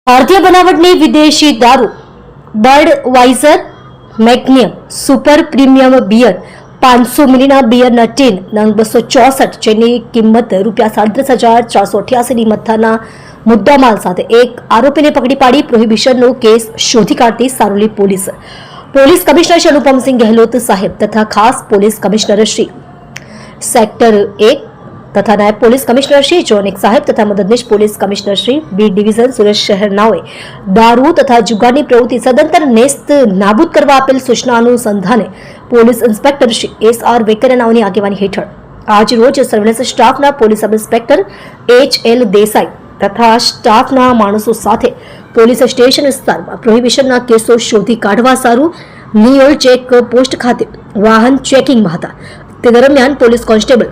ભારતીય બનાવટની વિદેશી દારૂ Budweiser Magnum super premium beer 500 મિલીના બિયરના ટીન નંગ 264 જેની કિંમત ₹37,488ની મથ્થાના મુદ્દામાલ સાથે એક આરોપીને પકડી પાડી પ્રોહિબિશનનો કેસ શોધી કાઢતી સારોલી પોલીસ કમિશનર શ્રી અનુપમસિંહ ગહેલોત સાહેબ તથા ખાસ પોલીસ કમિશનર શ્રી સેક્ટર 1 તથા નાયબ પોલીસ કમિશનર શ્રી ઝોન 1 સાહેબ તથા મદદનીશ police commissioner Shri B division Surat શહેર નાઓએ દારૂ તથા જુગારની પ્રવૃત્તિ સદંતર નેસ્ત નાબૂદ કરવા આપેલ સૂચના અનુસંધાને police inspector Shri SR Vekariya નાઓની આગેવાની હેઠળ આજ રોજ સર્વેલન્સ સ્ટાફના police sub inspector HL Desai તથા સ્ટાફના માણસો સાથે પોલીસ સ્ટેશન વિસ્તારમાં પ્રોહિબિશનના કેસો શોધી કાઢવા સારું નિયોલ ચેક પોસ્ટ ખાતે વાહન ચેકિંગમાં હતા તે દરમિયાન પોલીસ કોન્સ્ટેબલ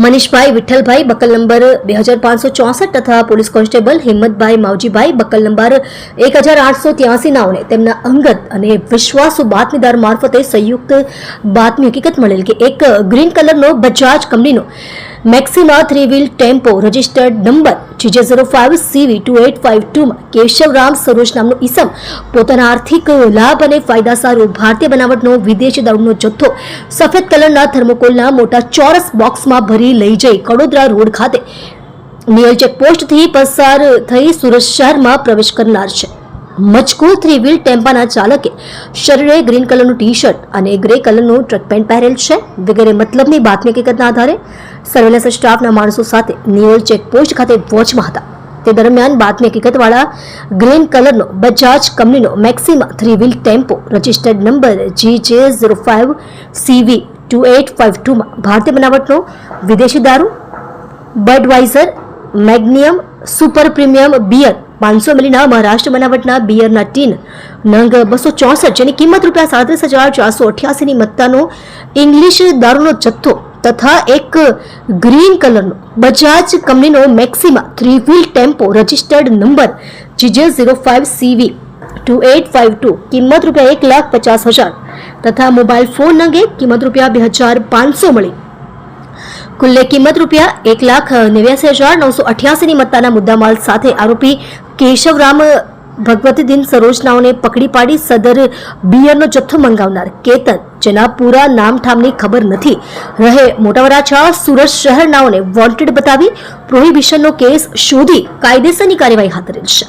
મનીષભાઈ વિઠ્ઠલભાઈ બકલ નંબર 2564 તથા police constable Himmatbhai Mavjibhai buckle number 1883 નાઓને તેમના અંગત અને વિશ્વાસુ બાતમીદાર મારફતે સંયુક્ત બાતમી હકીકત મળેલ કે એક ગ્રીન કલરનો બજાજ કંપનીનો Maxima 3 wheel tempo registered number GJ05CV2852 માં કેશવરામ સરોજ નામનો ઈસમ પોતાના આર્થિક લાભ અને ફાયદા સારું ભારતીય બનાવટનો વિદેશી દારૂનો જથ્થો સફેદ કલરના થર્મોકોલના મોટા ચોરસ બોક્સમાં ભરી લઈ જઈ કડોદરા રોડ ખાતે નિયલ ચેકપોસ્ટથી પસાર થઈ સુરત શહેરમાં પ્રવેશ કરનાર છે. મજકૂર 3 વ્હીલ ટેમ્પાના ચાલકે શરીરે ગ્રીન કલરનું ટી શર્ટ અને ગ્રે કલરનું ટ્રેક પેન્ટ પહેરેલ છે વગેરે મતલબની બાતમી હકીકતના આધારે સર્વેલન્સ સ્ટાફના માણસો સાથે નિયોલ ચેકપોસ્ટ ખાતે વોચમાં હતા તે દરમિયાન બાતમી હકીકતવાળા ગ્રીન કલરનો બજાજ કંપનીનો Maxima 3 wheel tempo registered number GJ05CV2852 માં ભારતીય બનાવટનો વિદેશી દારૂ Budweiser Magnum super premium beer 500 મિલીના મહારાષ્ટ્ર બનાવટના બિયરના ટીન નંગ 264 જેની કિંમત ₹37,488ની મત્તાનો ઇંગ્લિશ દારૂનો જથ્થો તથા એક ગ્રીન કલરનો બજાજ કંપનીનો Maxima 3 wheel tempo registered number GJ05CV2852 કિંમત ₹1,50,000 તથા મોબાઈલ ફોન નંગે કિંમત ₹2,500 મળી કુલ્લે કિંમત ₹1,89,988ની મત્તાના મુદ્દામાલ સાથે આરોપી કેશવરામ ભગવતીદીન સરોજનાઓને પકડી પાડી સદર બિયરનો જથ્થો મંગાવનાર કેતન જેના પૂરા નામઠામની ખબર નથી રહે મોટા વરાછા સુરત શહેરનાઓને વોન્ટેડ બતાવી પ્રોહિબિશનનો કેસ શોધી કાયદેસરની કાર્યવાહી હાથ ધરેલ છે.